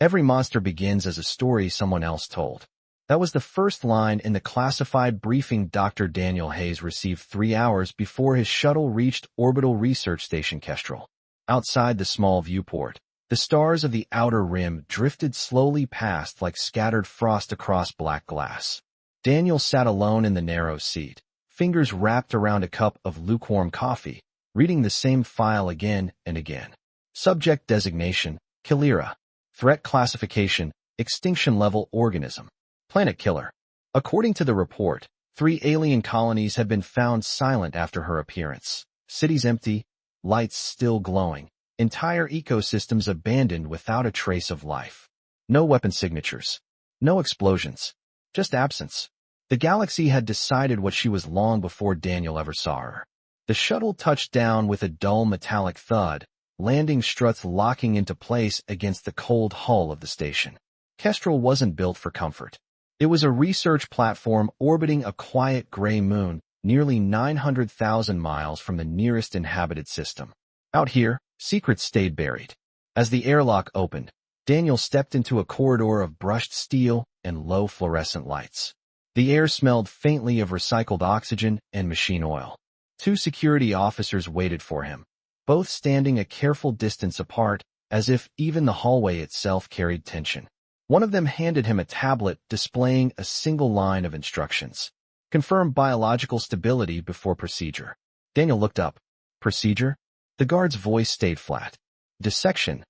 Every monster begins as a story someone else told. That was the first line in the classified briefing Dr. Daniel Hayes received 3 hours before his shuttle reached Orbital Research Station Kestrel. Outside the small viewport, the stars of the outer rim drifted slowly past like scattered frost across black glass. Daniel sat alone in the narrow seat, fingers wrapped around a cup of lukewarm coffee, reading the same file again and again. Subject designation, Chilera. Threat classification, extinction-level organism. Planet killer. According to the report, 3 alien colonies had been found silent after her appearance. Cities empty, lights still glowing, entire ecosystems abandoned without a trace of life. No weapon signatures. No explosions. Just absence. The galaxy had decided what she was long before Daniel ever saw her. The shuttle touched down with a dull metallic thud, landing struts locking into place against the cold hull of the station. Kestrel wasn't built for comfort. It was a research platform orbiting a quiet gray moon, nearly 900,000 miles from the nearest inhabited system. Out here, secrets stayed buried. As the airlock opened, Daniel stepped into a corridor of brushed steel and low fluorescent lights. The air smelled faintly of recycled oxygen and machine oil. 2 security officers waited for him, both standing a careful distance apart, as if even the hallway itself carried tension. One of them handed him a tablet displaying a single line of instructions. Confirm biological stability before procedure. Daniel looked up. Procedure? The guard's voice stayed flat. Dissection.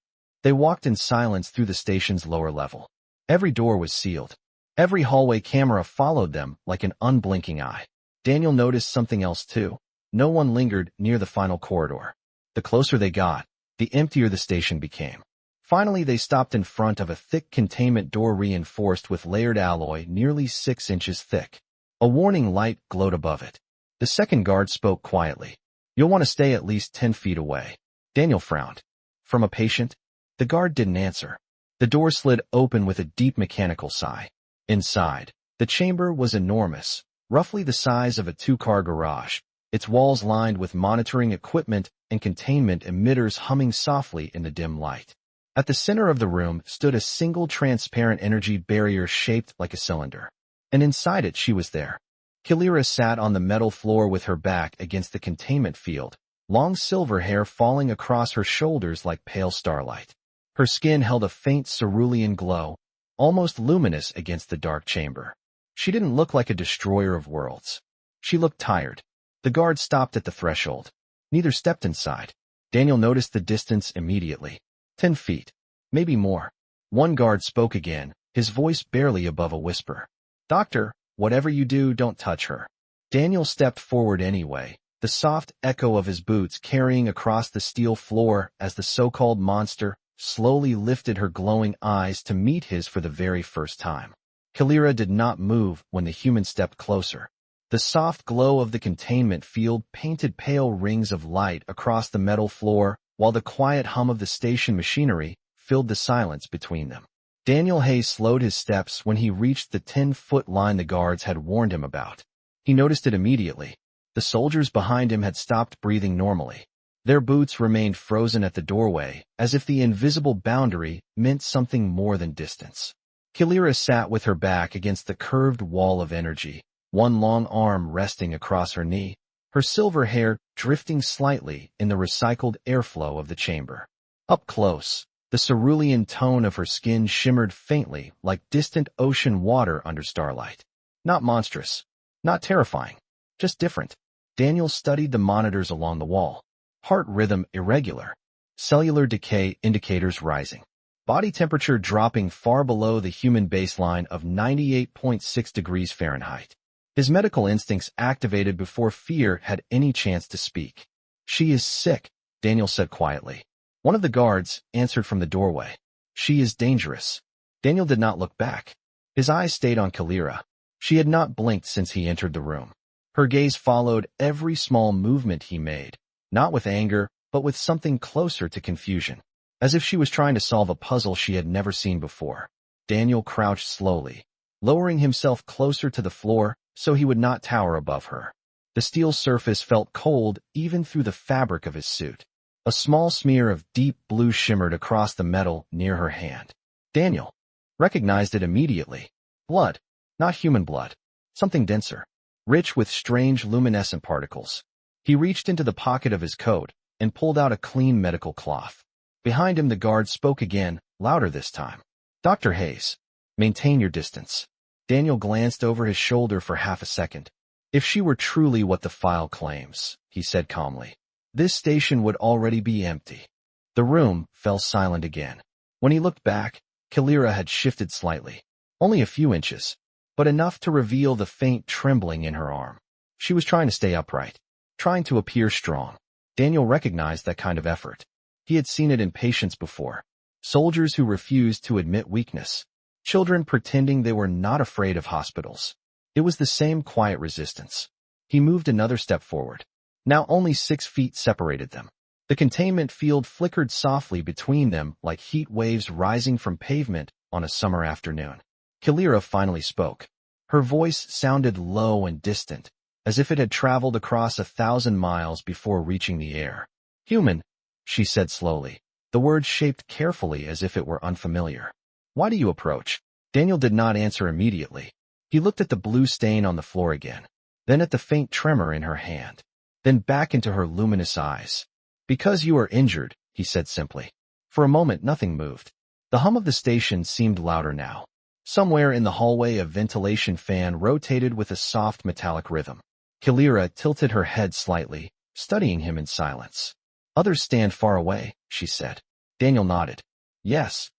They walked in silence through the station's lower level. Every door was sealed. Every hallway camera followed them like an unblinking eye. Daniel noticed something else too. No one lingered near the final corridor. The closer they got, the emptier the station became. Finally, they stopped in front of a thick containment door reinforced with layered alloy nearly 6 inches thick. A warning light glowed above it. The second guard spoke quietly. You'll want to stay at least 10 feet away. Daniel frowned. From a patient? The guard didn't answer. The door slid open with a deep mechanical sigh. Inside, the chamber was enormous, roughly the size of a 2-car garage, its walls lined with monitoring equipment and containment emitters humming softly in the dim light. At the center of the room stood a single transparent energy barrier shaped like a cylinder. And inside it she was there. Chilera sat on the metal floor with her back against the containment field, long silver hair falling across her shoulders like pale starlight. Her skin held a faint cerulean glow, almost luminous against the dark chamber. She didn't look like a destroyer of worlds. She looked tired. The guard stopped at the threshold. Neither stepped inside. Daniel noticed the distance immediately. 10 feet. Maybe more. One guard spoke again, his voice barely above a whisper. Doctor, whatever you do, don't touch her. Daniel stepped forward anyway, the soft echo of his boots carrying across the steel floor as the so-called monster slowly lifted her glowing eyes to meet his for the very first time. Chilera did not move when the human stepped closer. The soft glow of the containment field painted pale rings of light across the metal floor, while the quiet hum of the station machinery filled the silence between them. Daniel Hayes slowed his steps when he reached the 10-foot line the guards had warned him about. He noticed it immediately. The soldiers behind him had stopped breathing normally. Their boots remained frozen at the doorway, as if the invisible boundary meant something more than distance. Chilera sat with her back against the curved wall of energy, one long arm resting across her knee, her silver hair drifting slightly in the recycled airflow of the chamber. Up close, the cerulean tone of her skin shimmered faintly like distant ocean water under starlight. Not monstrous, not terrifying, just different. Daniel studied the monitors along the wall. Heart rhythm irregular. Cellular decay indicators rising. Body temperature dropping far below the human baseline of 98.6 degrees Fahrenheit. His medical instincts activated before fear had any chance to speak. She is sick, Daniel said quietly. One of the guards answered from the doorway. She is dangerous. Daniel did not look back. His eyes stayed on Chilera. She had not blinked since he entered the room. Her gaze followed every small movement he made, not with anger, but with something closer to confusion, as if she was trying to solve a puzzle she had never seen before. Daniel crouched slowly, lowering himself closer to the floor so he would not tower above her. The steel surface felt cold even through the fabric of his suit. A small smear of deep blue shimmered across the metal near her hand. Daniel recognized it immediately. Blood, not human blood. Something denser, rich with strange luminescent particles. He reached into the pocket of his coat and pulled out a clean medical cloth. Behind him the guard spoke again, louder this time. Dr. Hayes, maintain your distance. Daniel glanced over his shoulder for half a second. If she were truly what the file claims, he said calmly, this station would already be empty. The room fell silent again. When he looked back, Kalira had shifted slightly. Only a few inches, but enough to reveal the faint trembling in her arm. She was trying to stay upright, trying to appear strong. Daniel recognized that kind of effort. He had seen it in patients before. Soldiers who refused to admit weakness. Children pretending they were not afraid of hospitals. It was the same quiet resistance. He moved another step forward. Now only 6 feet separated them. The containment field flickered softly between them like heat waves rising from pavement on a summer afternoon. Kalira finally spoke. Her voice sounded low and distant, as if it had traveled across 1,000 miles before reaching the air. Human, she said slowly, the word shaped carefully as if it were unfamiliar. Why do you approach? Daniel did not answer immediately. He looked at the blue stain on the floor again, then at the faint tremor in her hand, then back into her luminous eyes. Because you are injured, he said simply. For a moment nothing moved. The hum of the station seemed louder now. Somewhere in the hallway a ventilation fan rotated with a soft metallic rhythm. Kalira tilted her head slightly, studying him in silence. Others stand far away, she said. Daniel nodded. Yes.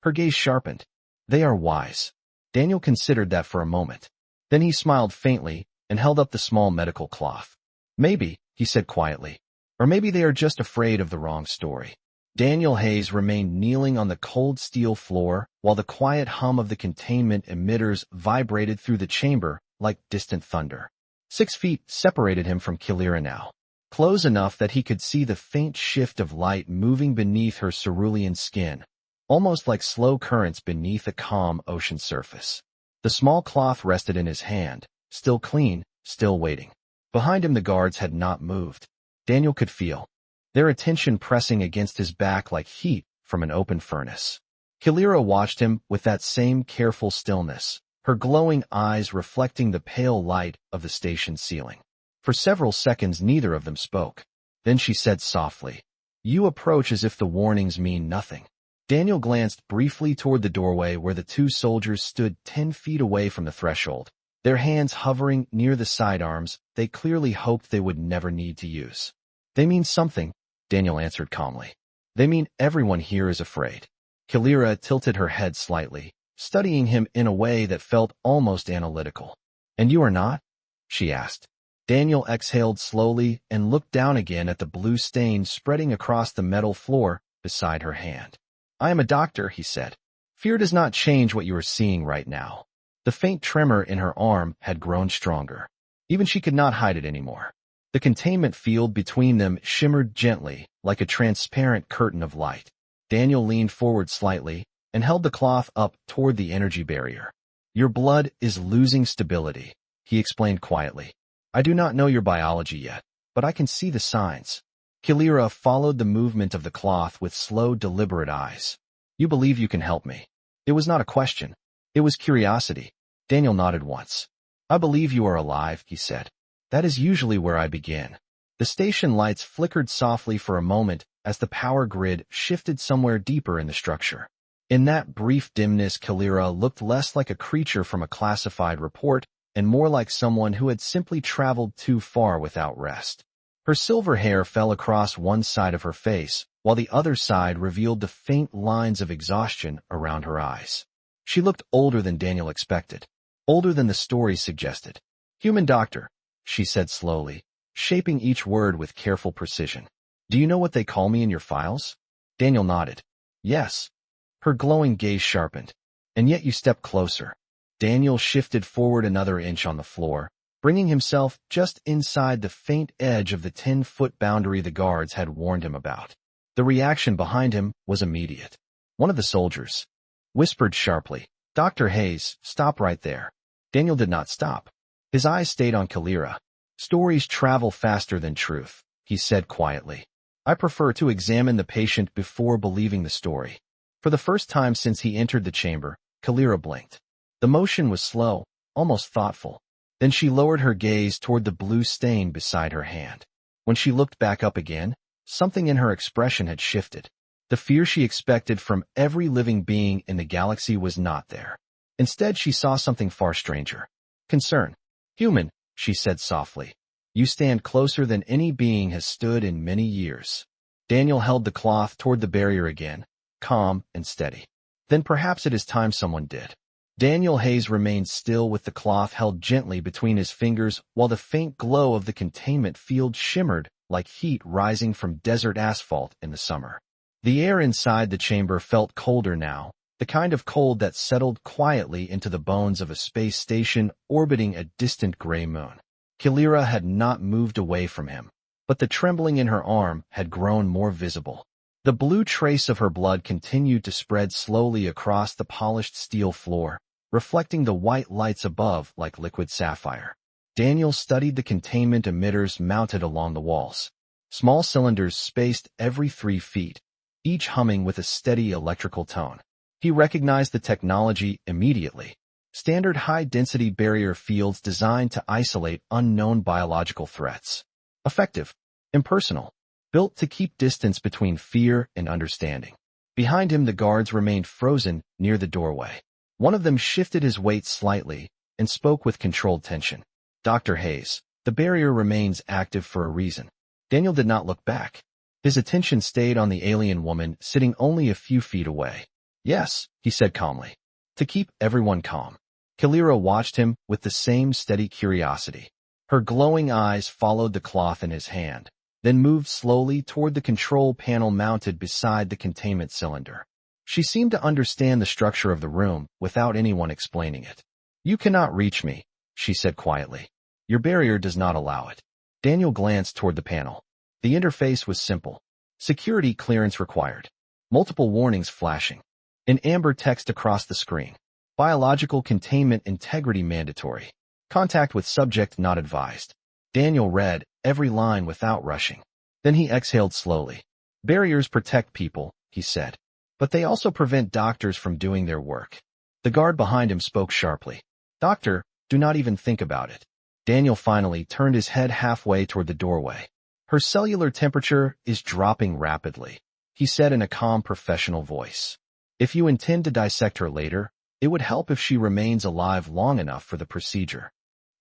Her gaze sharpened. They are wise. Daniel considered that for a moment. Then he smiled faintly and held up the small medical cloth. Maybe, he said quietly. Or maybe they are just afraid of the wrong story. Daniel Hayes remained kneeling on the cold steel floor while the quiet hum of the containment emitters vibrated through the chamber like distant thunder. 6 feet separated him from Kalira now, close enough that he could see the faint shift of light moving beneath her cerulean skin, almost like slow currents beneath a calm ocean surface. The small cloth rested in his hand, still clean, still waiting. Behind him the guards had not moved. Daniel could feel their attention pressing against his back like heat from an open furnace. Kalira watched him with that same careful stillness, her glowing eyes reflecting the pale light of the station ceiling. For several seconds neither of them spoke. Then she said softly, You approach as if the warnings mean nothing. Daniel glanced briefly toward the doorway where the 2 soldiers stood 10 feet away from the threshold, their hands hovering near the sidearms they clearly hoped they would never need to use. They mean something, Daniel answered calmly. They mean everyone here is afraid. Kalira tilted her head slightly, studying him in a way that felt almost analytical. And you are not? She asked. Daniel exhaled slowly and looked down again at the blue stain spreading across the metal floor beside her hand. I am a doctor, he said. Fear does not change what you are seeing right now. The faint tremor in her arm had grown stronger. Even she could not hide it anymore. The containment field between them shimmered gently, like a transparent curtain of light. Daniel leaned forward slightly and held the cloth up toward the energy barrier. Your blood is losing stability, he explained quietly. I do not know your biology yet, but I can see the signs. Kalira followed the movement of the cloth with slow, deliberate eyes. You believe you can help me. It was not a question. It was curiosity. Daniel nodded once. I believe you are alive, he said. That is usually where I begin. The station lights flickered softly for a moment as the power grid shifted somewhere deeper in the structure. In that brief dimness, Kalira looked less like a creature from a classified report and more like someone who had simply traveled too far without rest. Her silver hair fell across one side of her face, while the other side revealed the faint lines of exhaustion around her eyes. She looked older than Daniel expected, older than the story suggested. Human doctor, she said slowly, shaping each word with careful precision. Do you know what they call me in your files? Daniel nodded. Yes. Her glowing gaze sharpened. And yet you stepped closer. Daniel shifted forward another inch on the floor, bringing himself just inside the faint edge of the 10-foot boundary the guards had warned him about. The reaction behind him was immediate. One of the soldiers whispered sharply, Dr. Hayes, stop right there. Daniel did not stop. His eyes stayed on Kalira. Stories travel faster than truth, he said quietly. I prefer to examine the patient before believing the story. For the first time since he entered the chamber, Kalira blinked. The motion was slow, almost thoughtful. Then she lowered her gaze toward the blue stain beside her hand. When she looked back up again, something in her expression had shifted. The fear she expected from every living being in the galaxy was not there. Instead, she saw something far stranger. Concern. Human, she said softly. You stand closer than any being has stood in many years. Daniel held the cloth toward the barrier again, calm and steady. Then perhaps it is time someone did. Daniel Hayes remained still with the cloth held gently between his fingers while the faint glow of the containment field shimmered like heat rising from desert asphalt in the summer. The air inside the chamber felt colder now, the kind of cold that settled quietly into the bones of a space station orbiting a distant gray moon. Kalira had not moved away from him, but the trembling in her arm had grown more visible. The blue trace of her blood continued to spread slowly across the polished steel floor, reflecting the white lights above like liquid sapphire. Daniel studied the containment emitters mounted along the walls. Small cylinders spaced every 3 feet, each humming with a steady electrical tone. He recognized the technology immediately. Standard high-density barrier fields designed to isolate unknown biological threats. Effective, impersonal, built to keep distance between fear and understanding. Behind him, the guards remained frozen near the doorway. One of them shifted his weight slightly and spoke with controlled tension. Dr. Hayes, the barrier remains active for a reason. Daniel did not look back. His attention stayed on the alien woman sitting only a few feet away. Yes, he said calmly. To keep everyone calm. Kalira watched him with the same steady curiosity. Her glowing eyes followed the cloth in his hand, then moved slowly toward the control panel mounted beside the containment cylinder. She seemed to understand the structure of the room without anyone explaining it. You cannot reach me, she said quietly. Your barrier does not allow it. Daniel glanced toward the panel. The interface was simple. Security clearance required. Multiple warnings flashing. In amber text across the screen. Biological containment integrity mandatory. Contact with subject not advised. Daniel read every line without rushing. Then he exhaled slowly. Barriers protect people, he said. But they also prevent doctors from doing their work. The guard behind him spoke sharply. Doctor, do not even think about it. Daniel finally turned his head halfway toward the doorway. Her cellular temperature is dropping rapidly, he said in a calm professional voice. If you intend to dissect her later, it would help if she remains alive long enough for the procedure.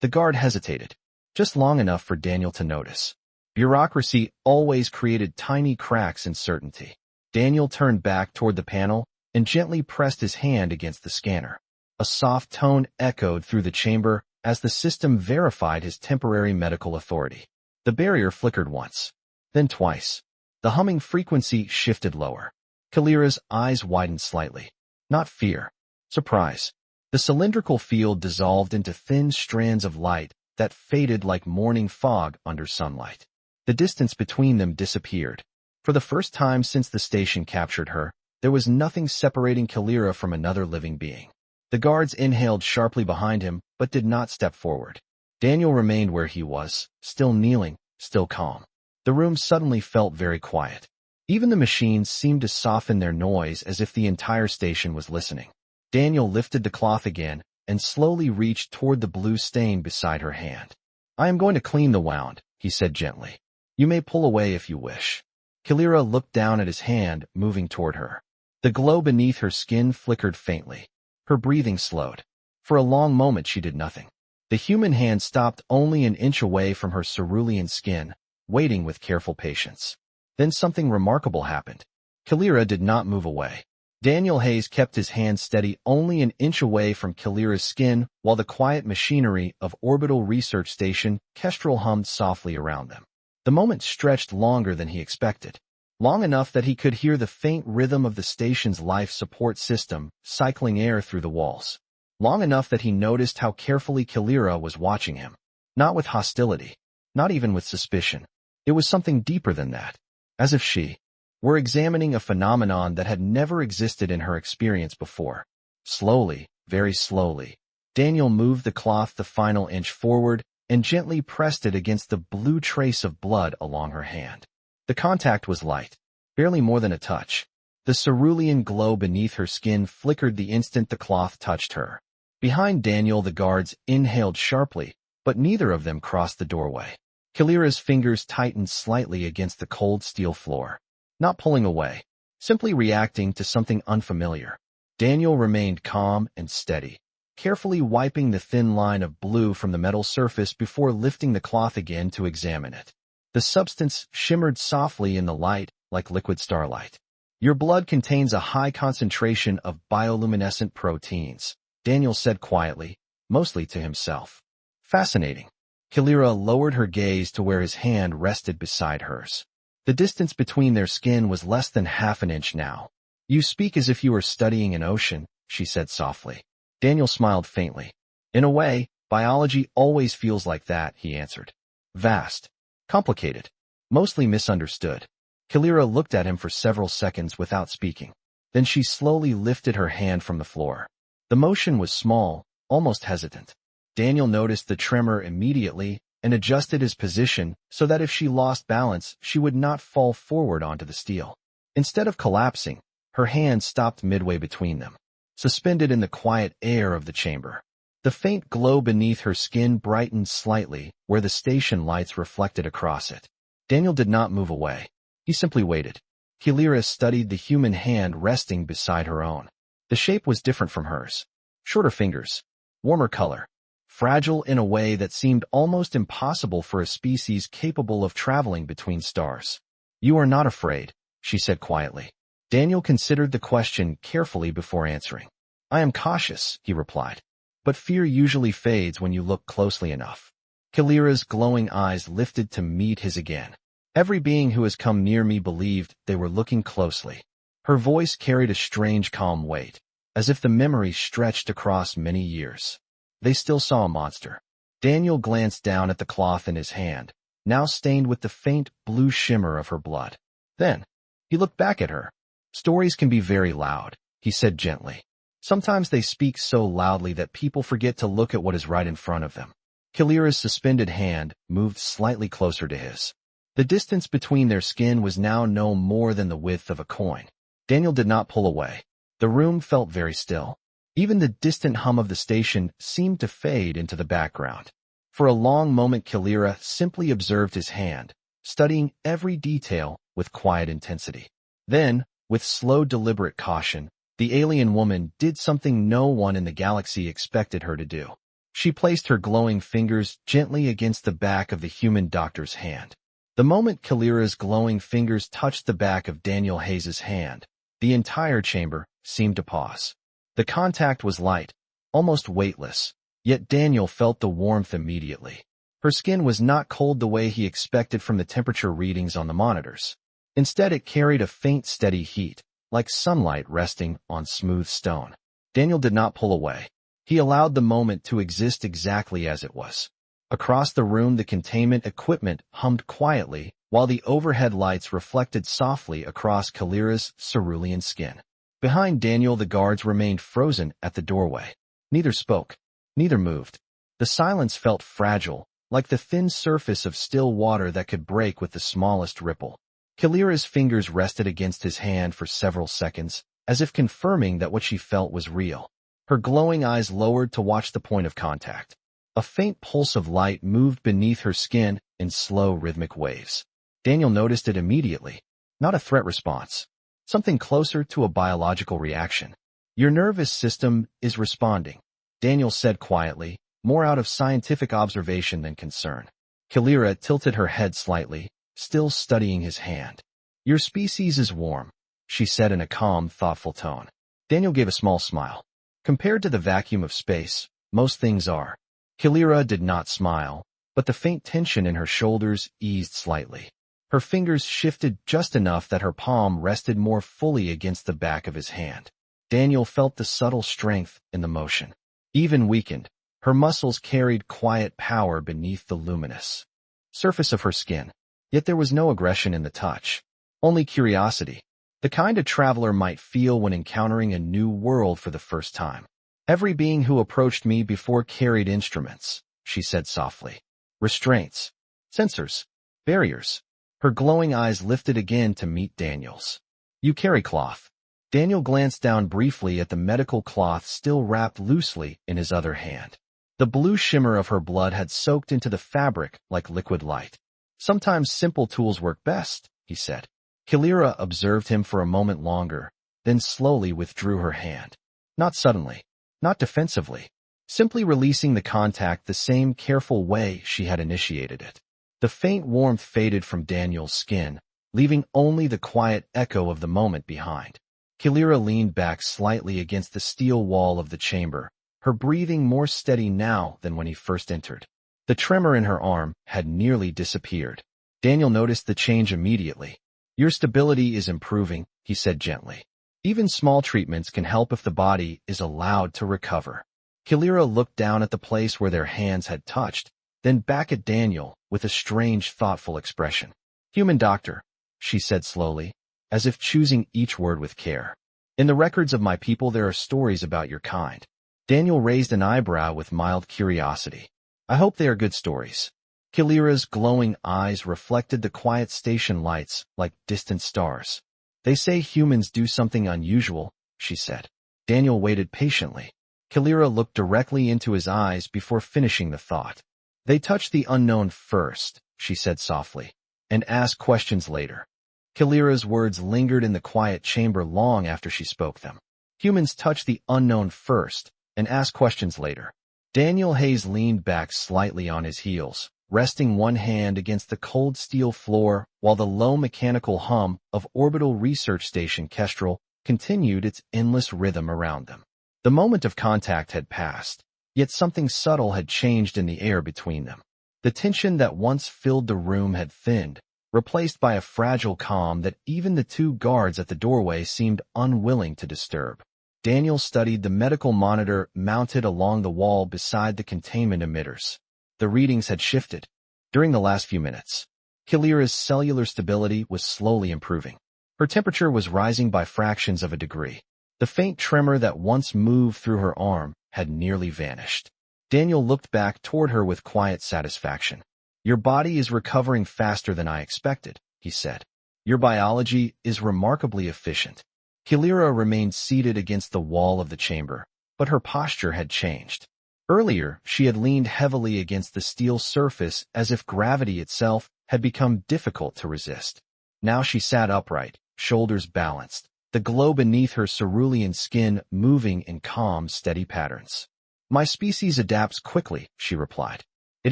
The guard hesitated, just long enough for Daniel to notice. Bureaucracy always created tiny cracks in certainty. Daniel turned back toward the panel and gently pressed his hand against the scanner. A soft tone echoed through the chamber as the system verified his temporary medical authority. The barrier flickered once, then twice. The humming frequency shifted lower. Kalira's eyes widened slightly. Not fear. Surprise. The cylindrical field dissolved into thin strands of light that faded like morning fog under sunlight. The distance between them disappeared. For the first time since the station captured her, there was nothing separating Kalira from another living being. The guards inhaled sharply behind him, but did not step forward. Daniel remained where he was, still kneeling, still calm. The room suddenly felt very quiet. Even the machines seemed to soften their noise as if the entire station was listening. Daniel lifted the cloth again and slowly reached toward the blue stain beside her hand. I am going to clean the wound, he said gently. You may pull away if you wish. Kalira looked down at his hand, moving toward her. The glow beneath her skin flickered faintly. Her breathing slowed. For a long moment she did nothing. The human hand stopped only an inch away from her cerulean skin, waiting with careful patience. Then something remarkable happened. Kalira did not move away. Daniel Hayes kept his hand steady only an inch away from Kalira's skin while the quiet machinery of Orbital Research Station Kestrel hummed softly around them. The moment stretched longer than he expected. Long enough that he could hear the faint rhythm of the station's life support system cycling air through the walls. Long enough that he noticed how carefully Kalira was watching him. Not with hostility. Not even with suspicion. It was something deeper than that. As if she were examining a phenomenon that had never existed in her experience before. Slowly, very slowly, Daniel moved the cloth the final inch forward and gently pressed it against the blue trace of blood along her hand. The contact was light, barely more than a touch. The cerulean glow beneath her skin flickered the instant the cloth touched her. Behind Daniel, the guards inhaled sharply, but neither of them crossed the doorway. Kalira's fingers tightened slightly against the cold steel floor. Not pulling away, simply reacting to something unfamiliar. Daniel remained calm and steady, carefully wiping the thin line of blue from the metal surface before lifting the cloth again to examine it. The substance shimmered softly in the light like liquid starlight. Your blood contains a high concentration of bioluminescent proteins, Daniel said quietly, mostly to himself. Fascinating. Kalira lowered her gaze to where his hand rested beside hers. The distance between their skin was less than half an inch now. You speak as if you were studying an ocean, she said softly. Daniel smiled faintly. In a way, biology always feels like that, he answered. Vast. Complicated. Mostly misunderstood. Kalira looked at him for several seconds without speaking. Then she slowly lifted her hand from the floor. The motion was small, almost hesitant. Daniel noticed the tremor immediately and adjusted his position so that if she lost balance, she would not fall forward onto the steel. Instead of collapsing, her hand stopped midway between them, suspended in the quiet air of the chamber. The faint glow beneath her skin brightened slightly where the station lights reflected across it. Daniel did not move away. He simply waited. Kalira studied the human hand resting beside her own. The shape was different from hers. Shorter fingers, warmer color, fragile in a way that seemed almost impossible for a species capable of traveling between stars. You are not afraid, she said quietly. Daniel considered the question carefully before answering. I am cautious, he replied. But fear usually fades when you look closely enough. Kalira's glowing eyes lifted to meet his again. Every being who has come near me believed they were looking closely. Her voice carried a strange calm weight, as if the memory stretched across many years. They still saw a monster. Daniel glanced down at the cloth in his hand, now stained with the faint blue shimmer of her blood. Then, he looked back at her. Stories can be very loud, he said gently. Sometimes they speak so loudly that people forget to look at what is right in front of them. Kalira's suspended hand moved slightly closer to his. The distance between their skin was now no more than the width of a coin. Daniel did not pull away. The room felt very still. Even the distant hum of the station seemed to fade into the background. For a long moment Kalira simply observed his hand, studying every detail with quiet intensity. Then, with slow deliberate caution, the alien woman did something no one in the galaxy expected her to do. She placed her glowing fingers gently against the back of the human doctor's hand. The moment Kalira's glowing fingers touched the back of Daniel Hayes's hand, the entire chamber seemed to pause. The contact was light, almost weightless, yet Daniel felt the warmth immediately. Her skin was not cold the way he expected from the temperature readings on the monitors. Instead, it carried a faint steady heat, like sunlight resting on smooth stone. Daniel did not pull away. He allowed the moment to exist exactly as it was. Across the room, the containment equipment hummed quietly, while the overhead lights reflected softly across Kalira's cerulean skin. Behind Daniel, the guards remained frozen at the doorway. Neither spoke. Neither moved. The silence felt fragile, like the thin surface of still water that could break with the smallest ripple. Kalira's fingers rested against his hand for several seconds, as if confirming that what she felt was real. Her glowing eyes lowered to watch the point of contact. A faint pulse of light moved beneath her skin in slow rhythmic waves. Daniel noticed it immediately. Not a threat response. Something closer to a biological reaction. Your nervous system is responding, Daniel said quietly, more out of scientific observation than concern. Kalira tilted her head slightly, still studying his hand. Your species is warm, she said in a calm, thoughtful tone. Daniel gave a small smile. Compared to the vacuum of space, most things are. Kalira did not smile, but the faint tension in her shoulders eased slightly. Her fingers shifted just enough that her palm rested more fully against the back of his hand. Daniel felt the subtle strength in the motion. Even weakened, her muscles carried quiet power beneath the luminous surface of her skin. Yet there was no aggression in the touch, only curiosity, the kind a traveler might feel when encountering a new world for the first time. Every being who approached me before carried instruments, she said softly. Restraints, sensors, barriers. Her glowing eyes lifted again to meet Daniel's. You carry cloth, Daniel glanced down briefly at the medical cloth still wrapped loosely in his other hand. The blue shimmer of her blood had soaked into the fabric like liquid light. Sometimes simple tools work best, he said. Kalira observed him for a moment longer, then slowly withdrew her hand. Not suddenly, not defensively, simply releasing the contact the same careful way she had initiated it. The faint warmth faded from Daniel's skin, leaving only the quiet echo of the moment behind. Kalira leaned back slightly against the steel wall of the chamber, her breathing more steady now than when he first entered. The tremor in her arm had nearly disappeared. Daniel noticed the change immediately. Your stability is improving, he said gently. Even small treatments can help if the body is allowed to recover. Kalira looked down at the place where their hands had touched, then back at Daniel with a strange, thoughtful expression. Human doctor, she said slowly, as if choosing each word with care. In the records of my people there are stories about your kind. Daniel raised an eyebrow with mild curiosity. I hope they are good stories. Kalira's glowing eyes reflected the quiet station lights like distant stars. They say humans do something unusual, she said. Daniel waited patiently. Kalira looked directly into his eyes before finishing the thought. They touch the unknown first, she said softly, and ask questions later. Kalira's words lingered in the quiet chamber long after she spoke them. Humans touch the unknown first and ask questions later. Daniel Hayes leaned back slightly on his heels, resting one hand against the cold steel floor while the low mechanical hum of Orbital Research Station Kestrel continued its endless rhythm around them. The moment of contact had passed, yet something subtle had changed in the air between them. The tension that once filled the room had thinned, replaced by a fragile calm that even the two guards at the doorway seemed unwilling to disturb. Daniel studied the medical monitor mounted along the wall beside the containment emitters. The readings had shifted. During the last few minutes, Kalira's cellular stability was slowly improving. Her temperature was rising by fractions of a degree. The faint tremor that once moved through her arm had nearly vanished. Daniel looked back toward her with quiet satisfaction. Your body is recovering faster than I expected, he said. Your biology is remarkably efficient. Kalira remained seated against the wall of the chamber, but her posture had changed. Earlier, she had leaned heavily against the steel surface as if gravity itself had become difficult to resist. Now she sat upright, shoulders balanced, the glow beneath her cerulean skin moving in calm, steady patterns. My species adapts quickly, she replied. It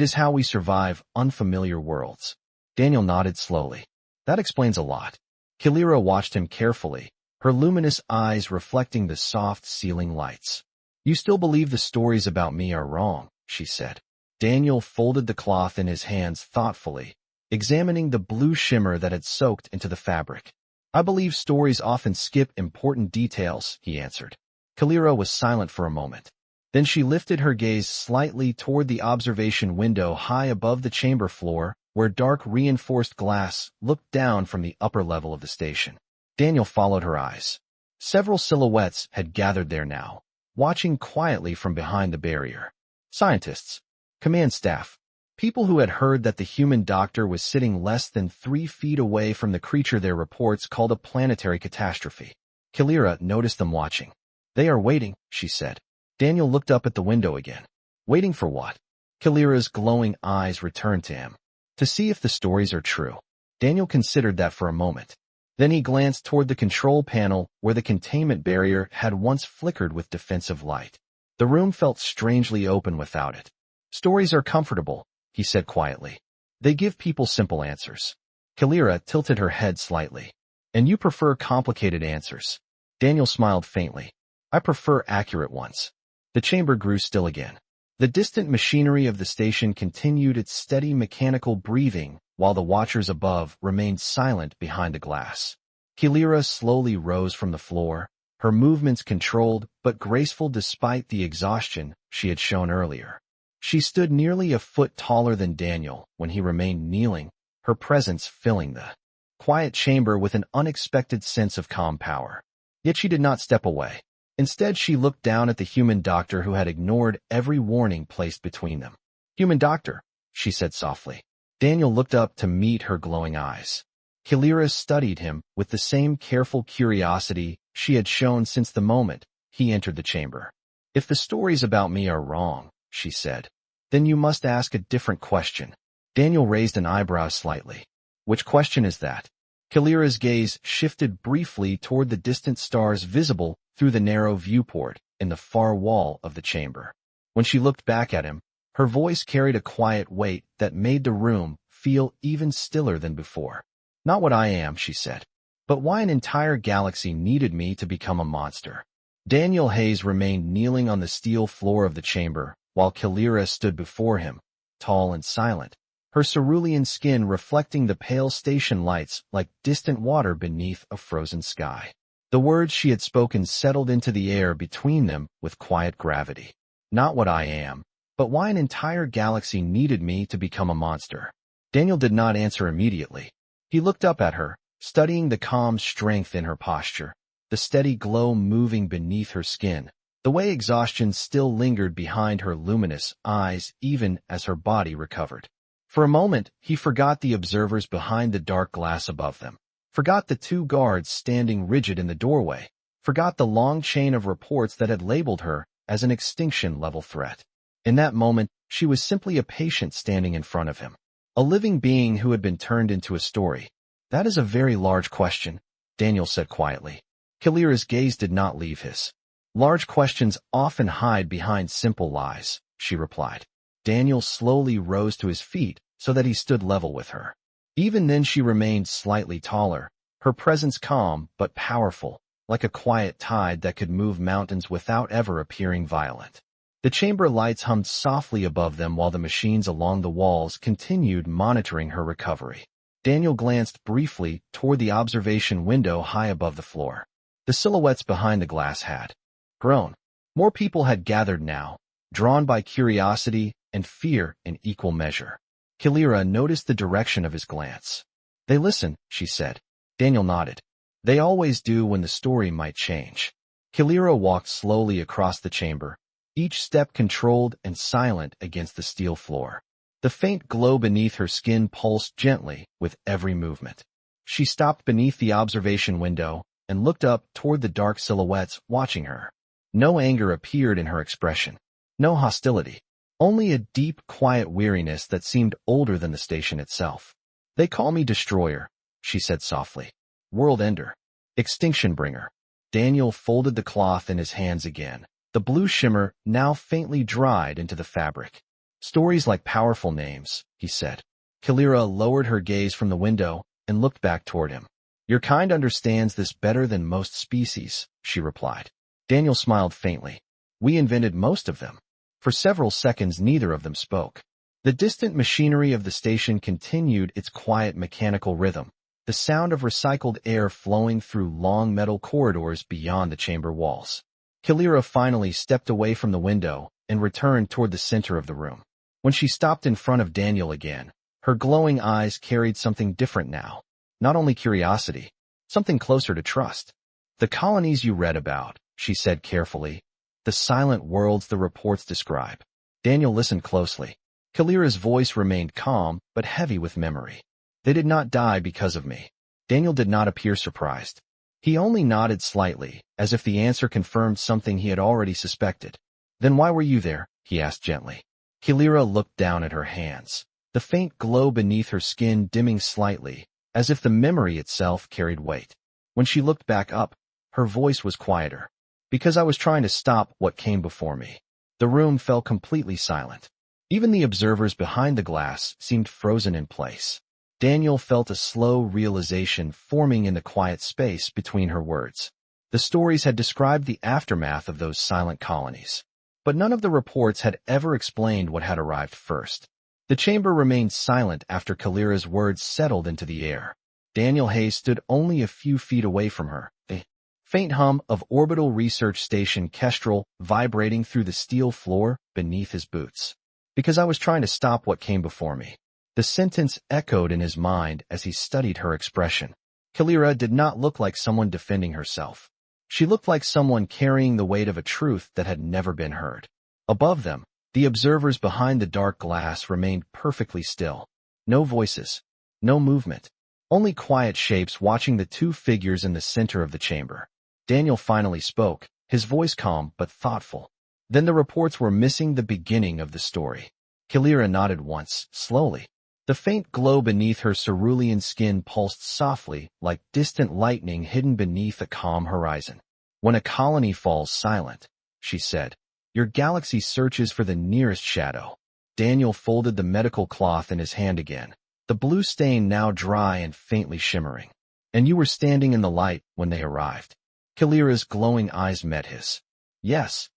is how we survive unfamiliar worlds. Daniel nodded slowly. That explains a lot. Kalira watched him carefully, her luminous eyes reflecting the soft ceiling lights. You still believe the stories about me are wrong, she said. Daniel folded the cloth in his hands thoughtfully, examining the blue shimmer that had soaked into the fabric. I believe stories often skip important details, he answered. Kalira was silent for a moment. Then she lifted her gaze slightly toward the observation window high above the chamber floor, where dark reinforced glass looked down from the upper level of the station. Daniel followed her eyes. Several silhouettes had gathered there now, watching quietly from behind the barrier. Scientists, command staff, people who had heard that the human doctor was sitting less than 3 feet away from the creature their reports called a planetary catastrophe. Kalira noticed them watching. They are waiting, she said. Daniel looked up at the window again. Waiting for what? Kalira's glowing eyes returned to him. To see if the stories are true. Daniel considered that for a moment. Then he glanced toward the control panel where the containment barrier had once flickered with defensive light. The room felt strangely open without it. Stories are comfortable, he said quietly. They give people simple answers. Kalira tilted her head slightly. And you prefer complicated answers. Daniel smiled faintly. I prefer accurate ones. The chamber grew still again. The distant machinery of the station continued its steady mechanical breathing while the watchers above remained silent behind the glass. Kalira slowly rose from the floor, her movements controlled but graceful despite the exhaustion she had shown earlier. She stood nearly a foot taller than Daniel when he remained kneeling, her presence filling the quiet chamber with an unexpected sense of calm power. Yet she did not step away. Instead, she looked down at the human doctor who had ignored every warning placed between them. Human doctor, she said softly. Daniel looked up to meet her glowing eyes. Kalira studied him with the same careful curiosity she had shown since the moment he entered the chamber. "If the stories about me are wrong," she said, "then you must ask a different question." Daniel raised an eyebrow slightly. "Which question is that?" Kalira's gaze shifted briefly toward the distant stars visible through the narrow viewport in the far wall of the chamber. When she looked back at him, her voice carried a quiet weight that made the room feel even stiller than before. "Not what I am," she said, "but why an entire galaxy needed me to become a monster." Daniel Hayes remained kneeling on the steel floor of the chamber, while Kalira stood before him, tall and silent, her cerulean skin reflecting the pale station lights like distant water beneath a frozen sky. The words she had spoken settled into the air between them with quiet gravity. "Not what I am, but why an entire galaxy needed me to become a monster." Daniel did not answer immediately. He looked up at her, studying the calm strength in her posture, the steady glow moving beneath her skin, the way exhaustion still lingered behind her luminous eyes even as her body recovered. For a moment, he forgot the observers behind the dark glass above them, forgot the two guards standing rigid in the doorway, forgot the long chain of reports that had labeled her as an extinction-level threat. In that moment, she was simply a patient standing in front of him, a living being who had been turned into a story. "That is a very large question," Daniel said quietly. Kalira's gaze did not leave his. "Large questions often hide behind simple lies," she replied. Daniel slowly rose to his feet so that he stood level with her. Even then she remained slightly taller, her presence calm but powerful, like a quiet tide that could move mountains without ever appearing violent. The chamber lights hummed softly above them while the machines along the walls continued monitoring her recovery. Daniel glanced briefly toward the observation window high above the floor. The silhouettes behind the glass had grown. More people had gathered now, drawn by curiosity and fear in equal measure. Kalira noticed the direction of his glance. "They listen," she said. Daniel nodded. "They always do when the story might change." Kalira walked slowly across the chamber, each step controlled and silent against the steel floor. The faint glow beneath her skin pulsed gently with every movement. She stopped beneath the observation window and looked up toward the dark silhouettes watching her. No anger appeared in her expression, no hostility. Only a deep, quiet weariness that seemed older than the station itself. "They call me Destroyer," she said softly. "World Ender. Extinction Bringer." Daniel folded the cloth in his hands again, the blue shimmer now faintly dried into the fabric. "Stories like powerful names," he said. Kalira lowered her gaze from the window and looked back toward him. "Your kind understands this better than most species," she replied. Daniel smiled faintly. "We invented most of them." For several seconds neither of them spoke. The distant machinery of the station continued its quiet mechanical rhythm, the sound of recycled air flowing through long metal corridors beyond the chamber walls. Kalira finally stepped away from the window and returned toward the center of the room. When she stopped in front of Daniel again, her glowing eyes carried something different now. Not only curiosity, something closer to trust. "The colonies you read about," she said carefully. "The silent worlds the reports describe." Daniel listened closely. Kalira's voice remained calm but heavy with memory. "They did not die because of me." Daniel did not appear surprised. He only nodded slightly, as if the answer confirmed something he had already suspected. "Then why were you there?" he asked gently. Kalira looked down at her hands, the faint glow beneath her skin dimming slightly, as if the memory itself carried weight. When she looked back up, her voice was quieter. "Because I was trying to stop what came before me." The room fell completely silent. Even the observers behind the glass seemed frozen in place. Daniel felt a slow realization forming in the quiet space between her words. The stories had described the aftermath of those silent colonies, but none of the reports had ever explained what had arrived first. The chamber remained silent after Kalira's words settled into the air. Daniel Hayes stood only a few feet away from her, the faint hum of orbital research station Kestrel vibrating through the steel floor beneath his boots. "Because I was trying to stop what came before me." The sentence echoed in his mind as he studied her expression. Kalira did not look like someone defending herself. She looked like someone carrying the weight of a truth that had never been heard. Above them, the observers behind the dark glass remained perfectly still. No voices, no movement, only quiet shapes watching the two figures in the center of the chamber. Daniel finally spoke, his voice calm but thoughtful. Then the reports were missing the beginning of the story. Kalira nodded once, slowly. The faint glow beneath her cerulean skin pulsed softly, like distant lightning hidden beneath a calm horizon. When a colony falls silent, she said, your galaxy searches for the nearest shadow. Daniel folded the medical cloth in his hand again, the blue stain now dry and faintly shimmering. And you were standing in the light when they arrived. Kalira's glowing eyes met his. Yes.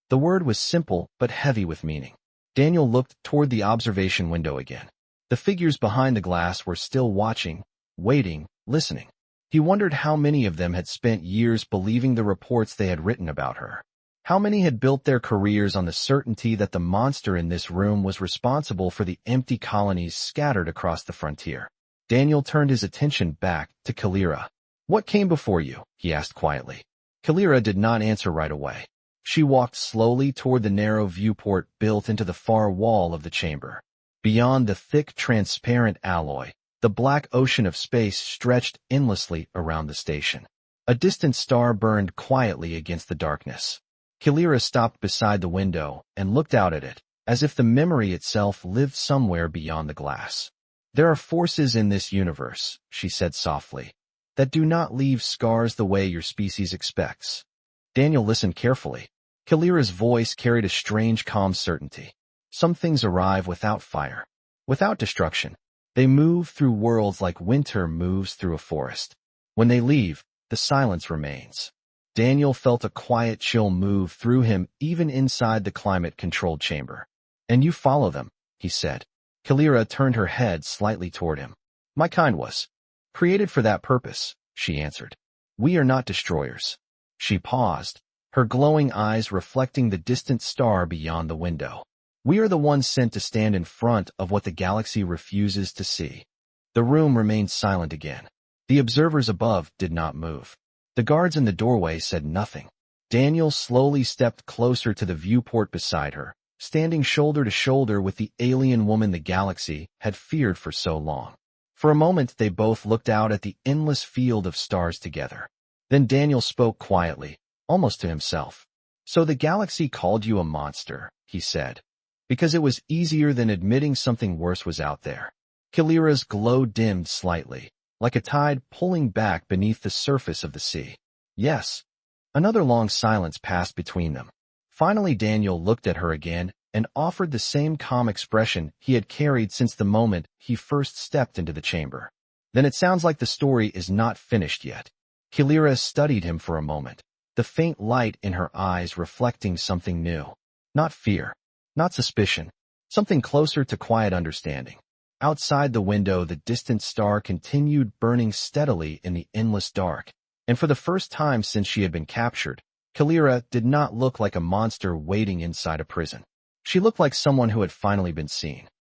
The word was simple but heavy with meaning. Daniel looked toward the observation window again. The figures behind the glass were still watching, waiting, listening. He wondered how many of them had spent years believing the reports they had written about her. How many had built their careers on the certainty that the monster in this room was responsible for the empty colonies scattered across the frontier. Daniel turned his attention back to Kalira. What came before you? He asked quietly. Kalira did not answer right away. She walked slowly toward the narrow viewport built into the far wall of the chamber. Beyond the thick, transparent alloy, the black ocean of space stretched endlessly around the station. A distant star burned quietly against the darkness. Kalira stopped beside the window and looked out at it, as if the memory itself lived somewhere beyond the glass. There are forces in this universe, she said softly, that do not leave scars the way your species expects. Daniel listened carefully. Kalira's voice carried a strange calm certainty. Some things arrive without fire, without destruction. They move through worlds like winter moves through a forest. When they leave, the silence remains. Daniel felt a quiet chill move through him even inside the climate-controlled chamber. And you follow them, he said. Kalira turned her head slightly toward him. My kind was created for that purpose, she answered. We are not destroyers. She paused, her glowing eyes reflecting the distant star beyond the window. We are the ones sent to stand in front of what the galaxy refuses to see. The room remained silent again. The observers above did not move. The guards in the doorway said nothing. Daniel slowly stepped closer to the viewport beside her, standing shoulder to shoulder with the alien woman the galaxy had feared for so long. For a moment they both looked out at the endless field of stars together. Then Daniel spoke quietly, almost to himself. So the galaxy called you a monster, he said, because it was easier than admitting something worse was out there. Kalira's glow dimmed slightly, like a tide pulling back beneath the surface of the sea. Yes. Another long silence passed between them. Finally Daniel looked at her again and offered the same calm expression he had carried since the moment he first stepped into the chamber. Then it sounds like the story is not finished yet. Kalira studied him for a moment, the faint light in her eyes reflecting something new. Not fear, not suspicion, something closer to quiet understanding. Outside the window, the distant star continued burning steadily in the endless dark, and for the first time since she had been captured, Kalira did not look like a monster waiting inside a prison. She looked like someone who had finally been seen.